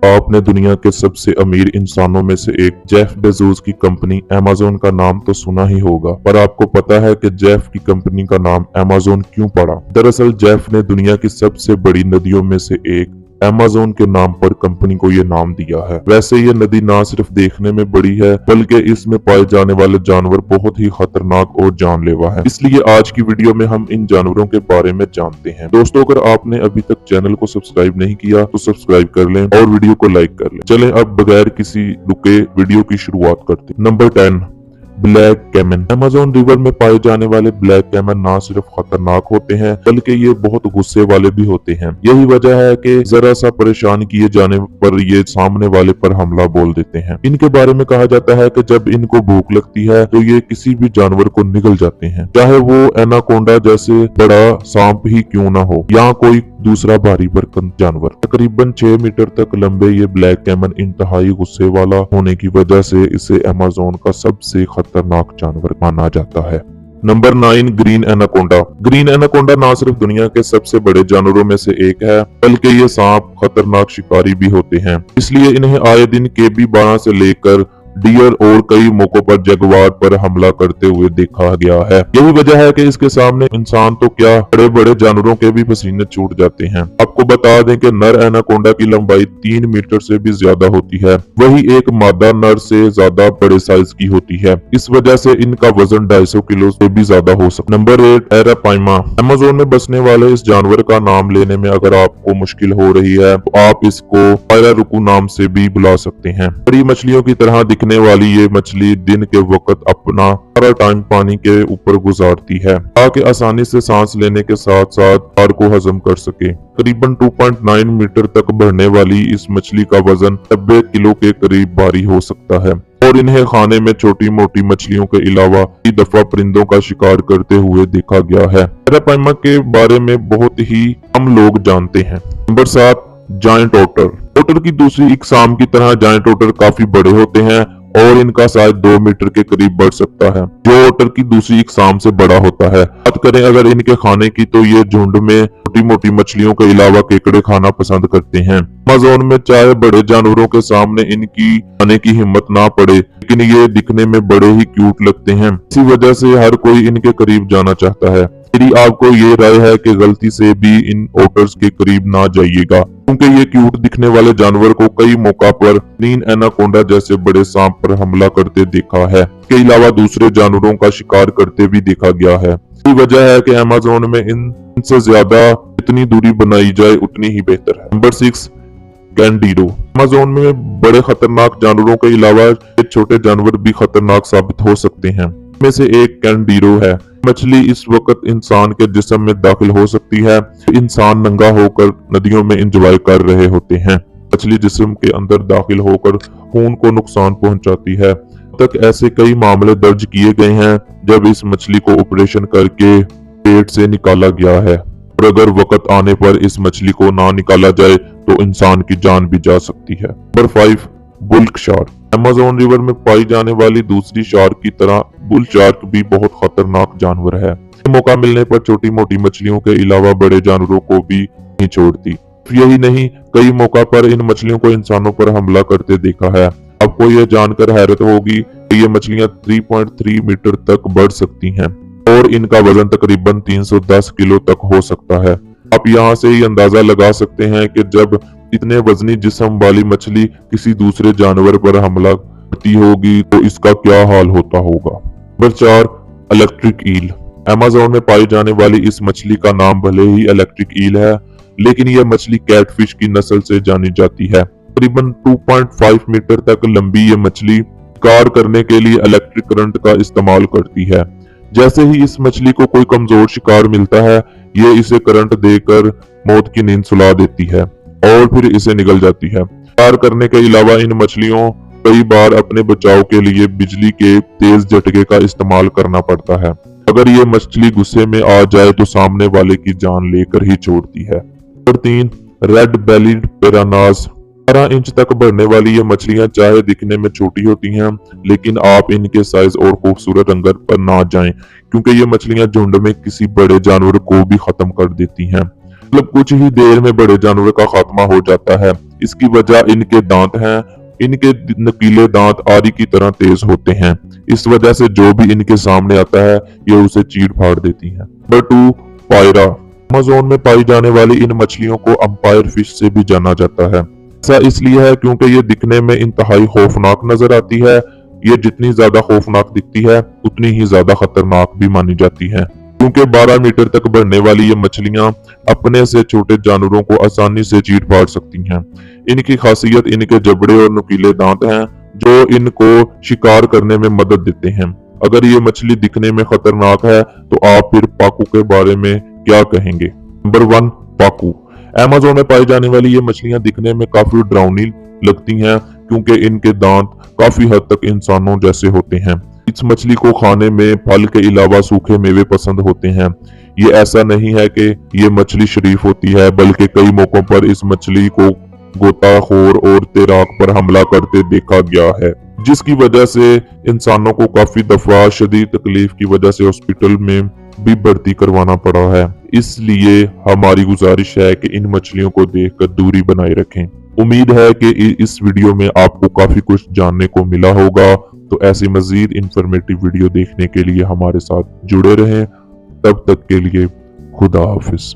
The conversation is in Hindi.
आपने दुनिया के सबसे अमीर इंसानों में से एक जेफ बेजोस की कंपनी अमेज़न का नाम तो सुना ही होगा, पर आपको पता है कि जेफ की कंपनी का नाम अमेज़न क्यों पड़ा? दरअसल जेफ ने दुनिया की सबसे बड़ी नदियों में से एक अमेज़न के नाम पर कंपनी को ये नाम दिया है। वैसे ये नदी ना सिर्फ देखने में बड़ी है, बल्कि इसमें पाए जाने वाले जानवर बहुत ही खतरनाक और जानलेवा है। इसलिए आज की वीडियो में हम इन जानवरों के बारे में जानते हैं। दोस्तों, अगर आपने अभी तक चैनल को सब्सक्राइब नहीं किया तो सब्सक्राइब कर लें और वीडियो को लाइक कर लें। चलें अब बगैर किसी रुके वीडियो की शुरुआत करते हैं। Number 10, black caiman. Amazon river में पाए जाने वाले ब्लैक कैमन ना सिर्फ खतरनाक होते हैं, बल्कि ये बहुत गुस्से वाले भी होते हैं। यही वजह है कि जरा सा परेशान किए जाने पर ये सामने वाले पर हमला बोल देते हैं। इनके बारे में कहा जाता है कि जब इनको भूख लगती है तो ये किसी भी जानवर को निगल जाते हैं, चाहे वो एनाकोंडा जैसे बड़ा सांप ही क्यों ना हो या कोई दूसरा भारी भरकम जानवर। तकरीबन 6 मीटर तक लंबे ये ब्लैक कैमन इंतहाई गुस्से वाला होने की वजह से इसे अमेज़न का सबसे खतरनाक जानवर माना जाता है। Number 9, green anaconda. Green anaconda ना सिर्फ दुनिया के सबसे बड़े जानवरों में से एक है, बल्कि ये सांप खतरनाक शिकारी भी होते हैं। इसलिए इन्हें आए दिन KB-12 से लेकर डियर और कई मौकों पर जगुआर पर हमला करते हुए देखा गया है। यही वजह है कि इसके सामने इंसान तो क्या, बड़े बड़े जानवरों के भी पसीने छूट जाते हैं। आपको बता दें कि नर एनाकोंडा की लंबाई 3 मीटर से भी ज्यादा होती है, वही एक मादा नर से ज्यादा बड़े साइज की होती है। इस वजह से इनका वजन 250 किलो से भी ज्यादा हो सकता है। Number 8, arapaima. अमेज़न में बसने वाले इस जानवर का नाम लेने में अगर आपको मुश्किल हो रही है तो आप इसको पायरारुकू नाम से भी बुला सकते हैं। बड़ी मछलियों की तरह दिखने वाली ये मछली दिन के वक्त अपना सारा टाइम पानी के ऊपर गुजारती है ताकि आसानी से सांस लेने के साथ साथ आहार को हजम कर सके। करीबन 2.9 मीटर तक बढ़ने वाली इस मछली का वजन 90 किलो के करीब भारी हो सकता है और इन्हें खाने में छोटी मोटी मछलियों के अलावा कई दफा परिंदों का शिकार करते हुए देखा गया है। एरापाइमा के बारे में बहुत ही कम लोग जानते हैं। नंबर 7, जायंट ओटर। ओटर की दूसरी इकसाम की तरह जायंट ओटर काफी बड़े होते हैं और इनका साइज 2 मीटर के करीब बढ़ सकता है, जो ओटर की दूसरी इकसाम से बड़ा होता है। बात करें अगर इनके खाने की तो ये झुंड में छोटी मोटी मछलियों के अलावा केकड़े खाना पसंद करते हैं। अमेज़न में चाहे बड़े जानवरों के सामने इनकी खाने की हिम्मत ना पड़े, लेकिन ये दिखने में बड़े ही क्यूट लगते हैं। इसी वजह से हर कोई इनके करीब जाना चाहता है। मेरी आपको ये राय है कि गलती से भी इन ओटर्स के करीब ना जाइएगा, क्योंकि ये क्यूट दिखने वाले जानवर को कई मौका पर ग्रीन एनाकोंडा जैसे बड़े सांप पर हमला करते देखा है। इसके अलावा दूसरे जानवरों का शिकार करते भी देखा गया है। यही वजह है कि अमेज़न में इनसे ज्यादा जितनी दूरी बनाई जाए उतनी ही बेहतर है। नंबर 6, कैंडिरो। अमेज़न में बड़े खतरनाक जानवरों के अलावा छोटे जानवर भी खतरनाक साबित हो सकते हैं। में से एक कैंडिरो है। मछली इस वक्त इंसान के जिस्म में दाखिल हो सकती है। इंसान नंगा होकर नदियों में एंजॉय कर रहे होते हैं। मछली जिस्म के अंदर दाखिल होकर खून को नुकसान पहुंचाती है। अब तक ऐसे कई मामले दर्ज किए गए हैं जब इस मछली को ऑपरेशन करके पेट से निकाला गया है, और अगर वक्त आने पर इस मछली को ना निकाला जाए तो इंसान की जान भी जा सकती है। Number 5, bulk shark. Amazon river में पाई जाने वाली दूसरी शार्क की तरह बुल शार्क भी बहुत खतरनाक जानवर है। मौका मिलने पर छोटी मोटी मछलियों के अलावा बड़े जानवरों को भी नहीं छोड़ती। यही नहीं, कई मौका पर इन मछलियों को इंसानों पर हमला करते देखा है। आपको यह जानकर हैरत होगी कि ये मछलियां 3.3 मीटर तक बढ़ सकती हैं और इनका वजन तकरीबन 310 किलो तक हो सकता है। आप यहाँ से ही अंदाजा लगा सकते हैं कि जब इतने वजनी जिस्म वाली मछली किसी दूसरे जानवर पर हमला करती होगी तो इसका क्या हाल होता होगा। Number 4, electric eel. अमेज़न में पाई जाने वाली इस मछली का नाम भले ही इलेक्ट्रिक ईल है, लेकिन यह मछली कैटफिश की नस्ल से जानी जाती है। तकरीबन 2.5 मीटर तक लंबी ये मछली शिकार करने के लिए इलेक्ट्रिक करंट का इस्तेमाल करती है। जैसे ही इस मछली को कोई कमजोर शिकार मिलता है, ये इसे करंट देकर मौत की नींद सुला देती है और फिर इसे निगल जाती है। शिकार करने के अलावा इन मछलियों कई बार अपने बचाव के लिए बिजली के तेज झटके का इस्तेमाल करना पड़ता है। अगर ये मछली गुस्से में आ जाए तो सामने वाले की जान लेकर ही छोड़ती है। Number 3, red bellied piranhas. 12 inch तक बढ़ने वाली ये मछलियां चाहे दिखने में छोटी होती हैं, लेकिन आप इनके साइज और खूबसूरत रंगत पर ना जाएं, क्योंकि ये मछलियां झुंड में किसी बड़े जानवर को भी खत्म कर देती हैं। मतलब कुछ ही देर में बड़े जानवर का खात्मा हो जाता है। इसकी वजह इनके दांत हैं। इनके नुकीले दांत आरी की तरह तेज होते हैं। इस वजह से जो भी इनके सामने आता है ये उसे चीर फाड़ देती है। नंबर 2, पायरा। अमेज़न में पाई जाने वाली इन मछलियों को अंपायर फिश से भी जाना जाता है। ऐसा इसलिए है क्योंकि ये दिखने में इंतहाई खौफनाक नजर आती है। ये जितनी ज्यादा खौफनाक दिखती है उतनी ही ज्यादा खतरनाक भी मानी जाती है, क्योंकि 12 मीटर तक बढ़ने वाली ये मछलियां अपने से छोटे जानवरों को आसानी से चीर फाड़ सकती हैं। इनकी खासियत इनके जबड़े और नुकीले दांत हैं, जो इनको शिकार करने में मदद देते हैं। अगर ये मछली दिखने में खतरनाक है तो आप फिर पाकू के बारे में क्या कहेंगे? नंबर 1, पाकू। अमेज़न में पाई जाने वाली ये मछलियां दिखने में काफी डरावनी लगती हैं, क्योंकि इनके दांत काफी हद तक इंसानों जैसे होते हैं। इस मछली को खाने में फल के अलावा सूखे मेवे पसंद होते हैं। ये ऐसा नहीं है कि ये मछली शरीफ होती है, बल्कि कई मौकों पर इस मछली को गोताखोर और तैराक पर हमला करते देखा गया है, जिसकी वजह से इंसानों को काफी दफा शदीद तकलीफ की वजह से हॉस्पिटल में भी भर्ती करवाना पड़ा है। इसलिए हमारी गुजारिश है कि इन मछलियों को देखकर दूरी बनाए रखें। उम्मीद है कि इस वीडियो में आपको काफी कुछ जानने को मिला होगा। तो ऐसी मजीद इंफॉर्मेटिव वीडियो देखने के लिए हमारे साथ जुड़े रहें। तब तक के लिए खुदा हाफिज।